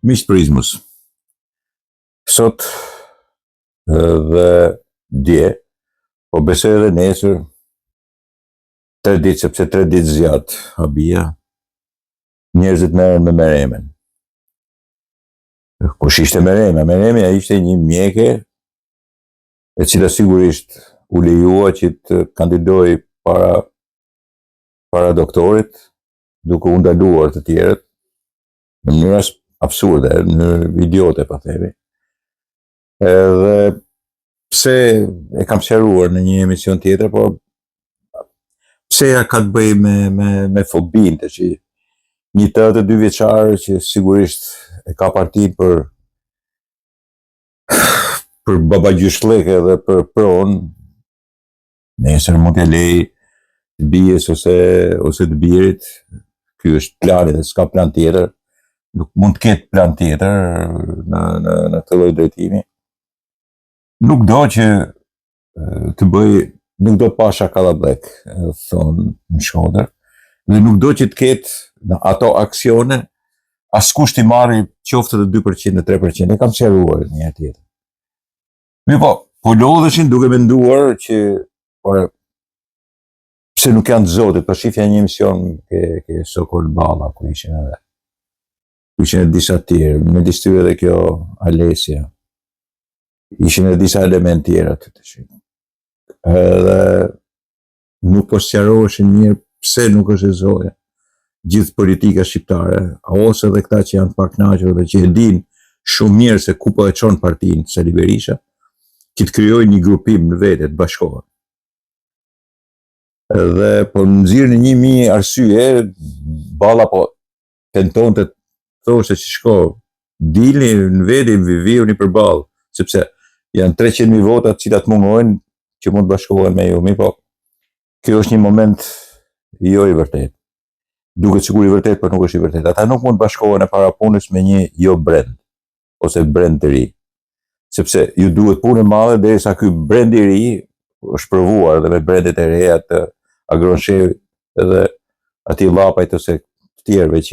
Miqtë Prizmës, sot dhe dje, po besoj edhe nesër, 3 ditë, sepse 3 ditë zjatë habia, njerëzit merren me Meremen. Kush ishte Merema? Meremja ishte një mjeke e cila sigurisht u lejua që të kandidoj para doktorit, duke u ndaluar të tjerët, në mënyra absurde, në idiote, pa themi. Edhe pse e kam sqaruar në një emision tjetër, po pse ja ka të bëj me fobin të që një 82 vjeçar që sigurisht e ka partin për babagjyshllëke dhe për pron, nesër mund t'ja lej të bijes ose të birit, ky është plani dhe s'ka plan tjetër, nuk mund të ketë plan tjetër në këtë lloj drejtimi. Nuk do që të bëj, nuk do pasha Kallabllek, thonë në Shkodër, dhe nuk do që të ketë në ato aksione askush t'i marri qoftë të 2% e 3%, e kam sqaruar një herë tjetër. Mi po lodheshin duke menduar që pse nuk janë të zotit, po shifja një emision ke Sokol Balla, ku ishin edhe. Ishin e disa tjerë, me distyre edhe kjo Alesja. Ishin e disa element tjera të shimë. Edhe nuk po sqaroheshin mirë pse nuk është e zoja gjithë politika shqiptare, ose edhe këta që janë pak kënaqur dhe që e din shumë mirë se ku po e çon partinë Sali Berisha, që të krijojnë një grupim në vete të bashkohen. Edhe po nxirrni 1000 arsye, Balla po tenton të thoshte që shko, dilni në vete, vivuni përballë, sepse janë 300.000 vota të cilat mungojnë që mund të bashkohen me ju, po kjo është një moment jo i vërtet. Duket sikur i vërtet, por nuk është i vërtet. Ata nuk mund të bashkohen e para punës me një jo brend, ose brend të ri. Sepse ju duhet punë e madhe derisa ky brend i ri është provuar edhe me brendet e reja të Agronshevit edhe ati Llapajt ose të tjerëve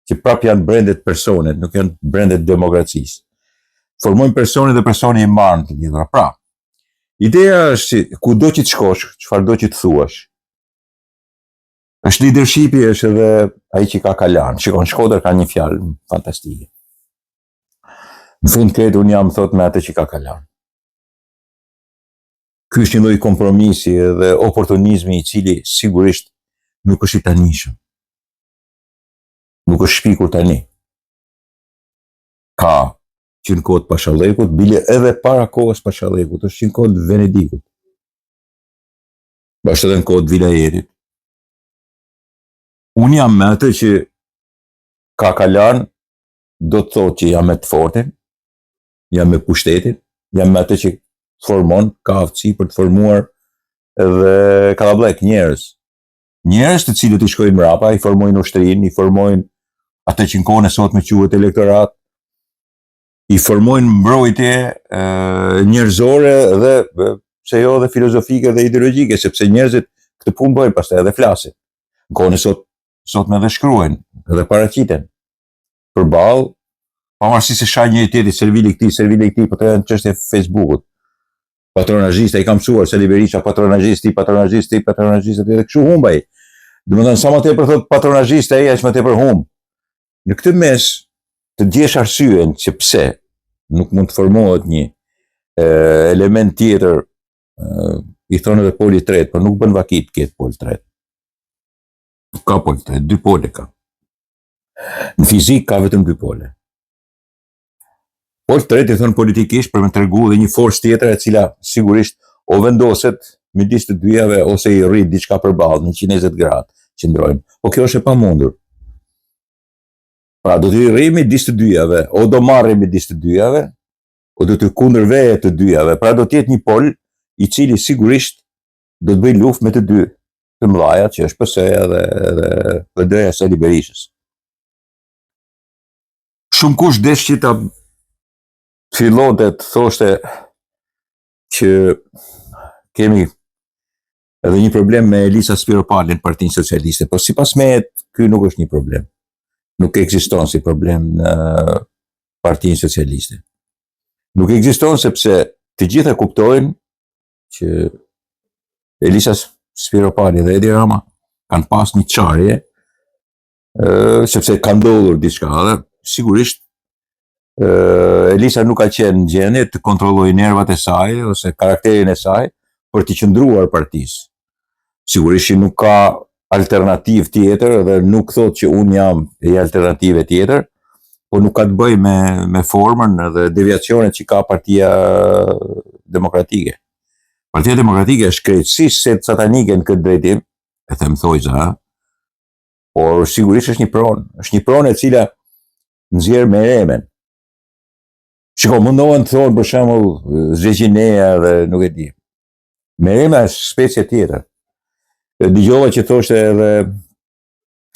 që prap janë brendet personet, nuk janë brendet demokracisë. Formojnë personi dhe personi i marrën të gjitha. Pra, ideja është që ku do që të shkosh, çfarë do që të thuash. Është leadershipi, është edhe ai që ka kalan. Shikon, Shkodër ka një fjalë fantastike. Në fund kretë unë jam thot me atë që ka kalan. Ky është një lloj kompromisi dhe oportunizmi i cili sigurisht nuk është i tanishëm. Nuk është shpikur tani. Ka që në kohët Pashallekut, bile edhe para kohës Pashallekut, është që në kohët Venedikut. Bashkë edhe në kohët Vilajerit. Unë jam me atë që ka kalan, do të thotë që jam me të fortin, jam me pushtetin, jam me atë që formon, ka aftësi për të formuar edhe Kallabllek, njerëz. Njerëz të cilët i shkojnë mrapa, i formojnë ushtrinë, i formojnë atë që në kohën e sotme quhet elektorat, i formojnë mbrojtje njerëzore dhe pse jo dhe filozofike dhe ideologjike, sepse njerëzit këtë punë bëjnë pastaj edhe flasin. Në kohën e sotme edhe shkruajnë, edhe paraqiten. Përballë, pavarësisht se shah njëri tjetri servili këtij, po të janë çështje Facebookut. Patronazhista i ka mësuar Sali Berisha, patronazhist, edhe kështu humbaj. Domethënë sa më tepër thot patronazhist ai, aq më tepër humb. Në këtë mes të djesh arsyen që pse nuk mund të formohet një element tjetër, i thonë edhe poli tret, por nuk bën vaki të ketë pol tret. Ka pol tret, 2 pole ka. Në fizik ka vetëm 2 pole. Pol tret i thonë politikisht për me tregu dhe një forcë tjetër e cila sigurisht o vendoset midis të dyjave ose i rrit diçka përballë, 120 gradë qëndrojnë. Po kjo është e pamundur. Pra do të rri midis të dyjave, o do marrë midis të dyjave, o do të kundërveje të dyjave. Pra do të jetë një pol i cili sigurisht do të bëj luftë me të dy të mëdhaja, që është PS-ja dhe PD-ja e Sali Berishës. Shumë kush desh që ta fillonte të thoshte që kemi edhe një problem me Elisa Spiropalin, Partinë Socialiste, po sipas meje ky nuk është një problem. nuk ekziston si problem në Partinë Socialiste. Nuk ekziston sepse të gjitha kuptojnë që Elisa Spiropali dhe Edi Rama kanë pas një qarje, sepse ka ndodhur diçka, dhe sigurisht Elisa nuk ka qenë në gjendje të kontrollojë nervat e saj ose karakterin e saj për të qëndruar partisë. Sigurisht që nuk ka alternativë tjetër dhe nuk thot që unë jam e alternative tjetër, po nuk ka të bëj me formën dhe deviacionet që ka Partia Demokratike. Partia Demokratike është krejtësisht se satanike në këtë drejtim, e them thojza, por sigurisht është një pronë e cila nxjerr meremen. Shiko, mundohen të thonë për shembull Zgjegjinea dhe nuk e di. Merema është specie tjetër. Dëgjova që thoshte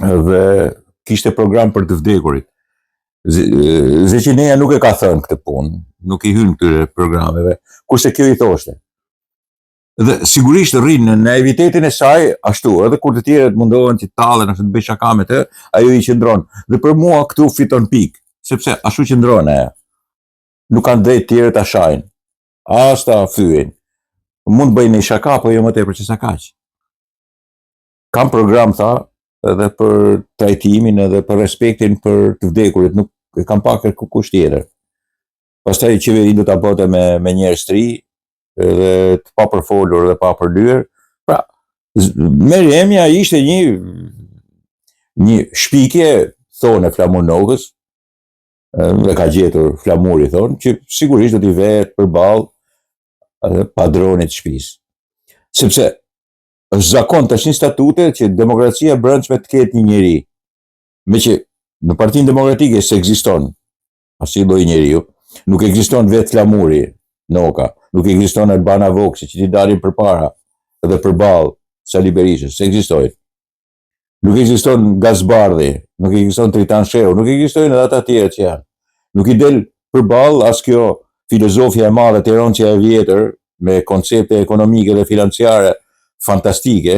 edhe kishte program për të vdekurit. Zgjegjinea nuk e ka thënë këtë punë, nuk i hyn këtyre programeve, kurse kjo i thoshte. Dhe sigurisht rrin në naivitetin e saj, ashtu, edhe kur të tjerët mundohen që tallen ose të bëj shaka me të, ajo i qëndron. Dhe për mua këtu fiton pikë, sepse ashtu qëndron ajo. Nuk kanë drejt tjerët ta shajnë. As ta fyen. Mund bëjnë një shaka, po jo më tepër se sa kaq. Kam program, tha, edhe për trajtimin edhe për respektin për të vdekurit, nuk e kam pa kërkush tjetër. Pastaj qeveria do ta bëte me njerëz të ri, edhe të papërfolur dhe papërlyer. Pra, Meremja ishte një shpikje, thonë Flamunovës, dhe ka gjetur Flamuri, thonë, që sigurisht do t'i vetë përballë padronit shtëpisë. Sepse është zakon tash në statute që demokracia brendshme të ketë një njeri. Meqë në Partinë Demokratike s'ekziston asnjë lloj njeriu, nuk ekziston vetë Flamuri, Noka, nuk ekziston Albana Voksi që t'i dalin përpara edhe përballë Sali Berishës, s'ekzistojnë. Nuk ekziston Gazbardhi, nuk ekziston Tritan Shehu, nuk ekzistojnë edhe ata tjerë që janë. Nuk i del përballë as kjo filozofia e madhe Tirançja e vjetër me koncepte ekonomike dhe financiare fantastike,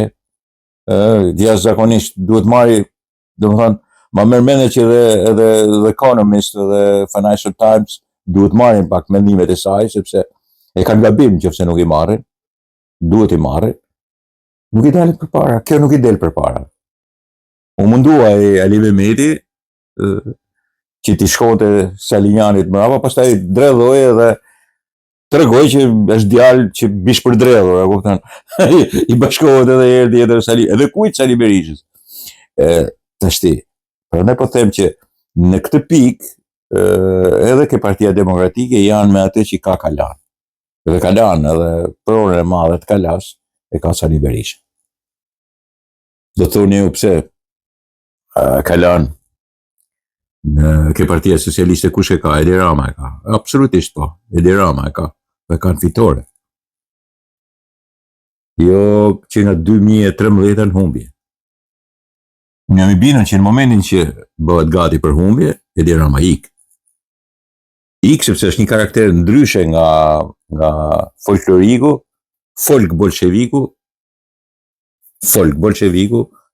jashtëzakonisht duhet marri, domethënë, ma merr mendje që edhe The Economist dhe Financial Times duhet marrin pak mendimet e saj, sepse e kanë gabim nëse nuk i marrin, duhet i marrin. Nuk i dalin përpara, kjo nuk i del përpara. U mundua e Ali Mehmeti që t'i shkonte Salinjanit mbrapa, pastaj dredhoi dhe tregoi që është djalë që bish për dredhur, e kupton. I bashkohet edhe herë tjetër Sali, edhe kujt Sali Berishës. Tashti, prandaj po them që në këtë pikë edhe ke Partia Demokratike janë me atë që ka Kalan. Dhe Kalan edhe pronën e madhe të Kalas e ka Sali Berisha. Do thoni ju pse Kalan në ke Partia Socialiste kush e ka? Edi Rama e ka. Absolutisht po. Edi Rama e ka. Dhe kanë fitore. Jo që nga 2013 në humbje. Unë jam i bindur që në momentin që bëhet gati për humbje, Edi Rama ik. Ik sepse është një karakter ndryshe nga folkloriku, folk bolsheviku,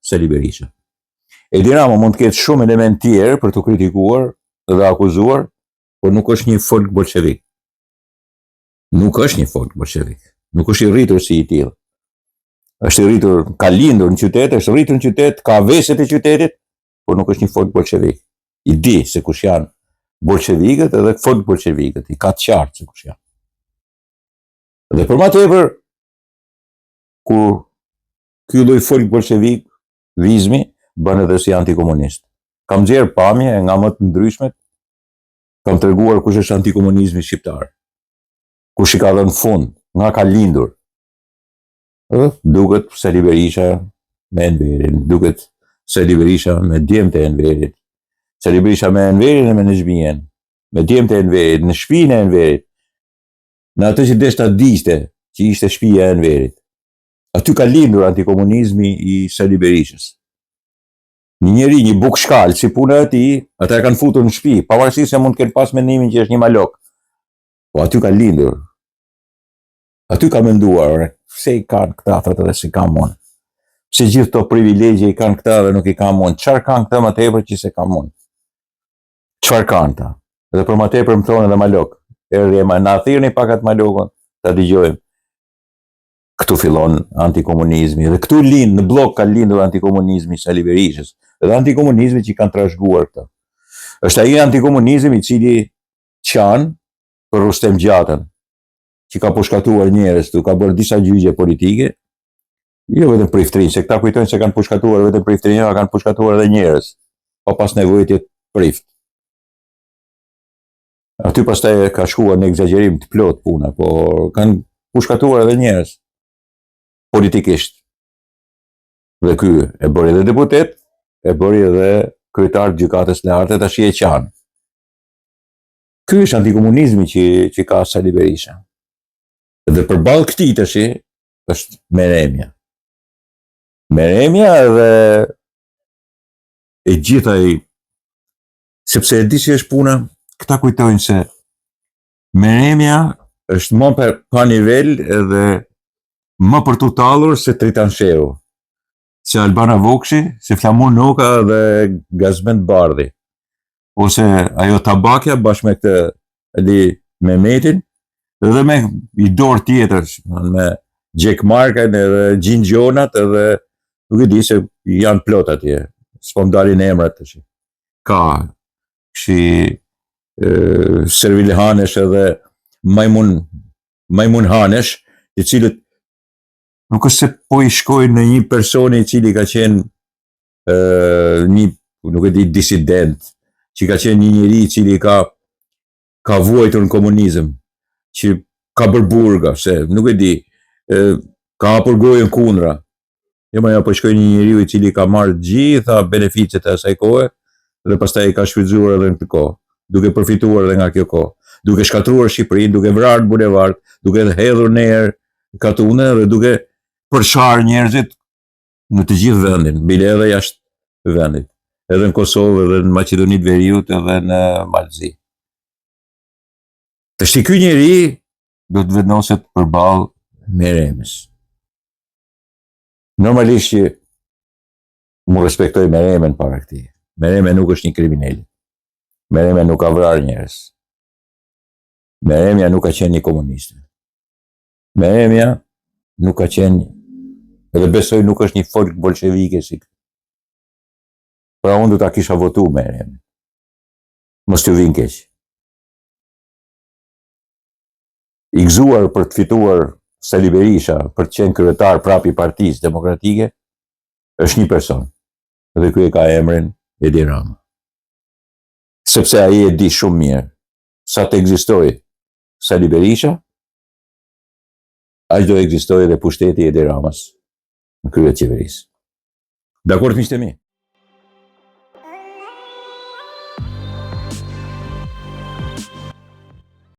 Sali Berisha. Edi Rama mund të ketë shumë element tjerë për të kritikuar dhe akuzuar, por nuk është një folk bolshevik. Nuk është një folk bolshevik. Nuk është i rritur si i tillë. Është i rritur, ka lindur në qytet, është rritur në qytet, ka veset e qytetit, por nuk është një folk bolshevik. I di se kush janë bolshevikët edhe folk bolshevikët, i ka të qartë se kush janë. Dhe për më tepër, kur ky lloj folk bolshevik, vizmi, bën edhe si antikomunist. Kam nxjerr pamje nga më të ndryshmet, kam treguar kush është antikomunizmi shqiptar. Kush i ka dhënë fund, nga ka lindur. Duket Sali Berisha me Enverin, duket Sali Berisha me djemtë e Enverit, Sali Berisha me Enverin e me Nezhmien, me djemtë e Enverit, në shtëpinë e Enverit, në atë që deshta dishte, që ishte shtëpia e Enverit. Aty ka lindur antikomunizmi i Sali Berishës. Një njeri, një bukshkal, si puna e tij, ata e kanë futur në shtëpi, pavarësisht se mund të kenë pas mendimin që është një malok. Po aty ka lindur. Aty ka menduar, pse i kanë këta thotë dhe si kam unë. Pse gjithë këto privilegje i kanë këta dhe nuk i kam unë. Çfarë kanë këta më tepër që se kam unë. Çfarë kanë ta? Dhe për më tepër më thonë edhe Malok. Erdhi na thirrni pak atë Malokun, ta dëgjojmë. Këtu fillon antikomunizmi dhe këtu në blok ka lindur antikomunizmi Sali Berishës dhe antikomunizmi që kanë trashëguar këto. Është ai antikomunizmi i cili qanë për Rustem Gjatën, që ka pushkatuar njerëz, ka bërë disa gjyqje politike, jo vetëm për iftrinë, se këta kujtojnë se kanë pushkatuar vetëm për iftrinë, kanë pushkatuar edhe njerëz, pa pas nevojë të prift. Aty pastaj ka shkuar në egzagerim të plot puna, por kanë pushkatuar edhe njerëz politikisht. Dhe ky e bëri edhe deputet, e bëri edhe kryetar të gjykatës lartë, tash e qanë. Ky është antikomunizmi që ka Sali Berisha. Dhe përballë këtij tash është Meremja. Meremja dhe e gjitha sepse e di që është puna, këta kujtojnë se Meremja është më pa nivel edhe më për tu tallur se Tritan Shehu, se Albana Vokshi, se Flamur Noka dhe Gazmend Bardhi, ose ajo Tabakja bashkë me këtë Ali Mehmetin, dhe me i dorë tjetër, me Jack Marken edhe Gjin Gjonat, edhe nuk e di se janë plot atje, s'po më dalin emrat tash. Ka Servil Hanesh edhe Majmun Hanesh, i cilët nuk është se po i shkojnë në një personi i cili ka qenë një, nuk e di, disident, që ka qenë një njeri i cili ka vuajtur në komunizëm, që ka bërë burga, se nuk e di, ka hapur gojën kundra. Jo më po shkojnë një njeriu i cili ka marrë gjitha beneficet e asaj kohe dhe pastaj ka shfrytzuar edhe në këtë kohë, duke përfituar edhe nga kjo kohë, duke shkatruar Shqipërinë, duke vrarë në bulevard, duke hedhur në erë katune dhe duke përshar njerëzit në të gjithë vendin, bile edhe jashtë vendit, edhe në Kosovë, edhe në Maqedoni të Veriut, edhe në Malzi. Tash ky njeri do të vendoset përballë Meremës. Normalisht që mu respektoj Meremën para këtij. Mereme nuk është një kriminal. Mereme nuk ka vrarë njerëz. Meremja nuk ka qenë një komunist. Meremja nuk ka qenë, edhe besoj nuk është një folk bolshevike si këtë. Pra unë do ta kisha votu Meremën. Mos t'ju vinë keq. I gëzuar për të fituar Sali Berisha, për të qenë kryetar prapë i Partisë Demokratike, është një person. Dhe ky e ka emrin Edi Rama. Sepse ai e di shumë mirë sa të ekzistojë Sali Berisha, aq do ekzistojë edhe pushteti i Edi Ramës në krye të qeverisë. Dakord miqtë mi?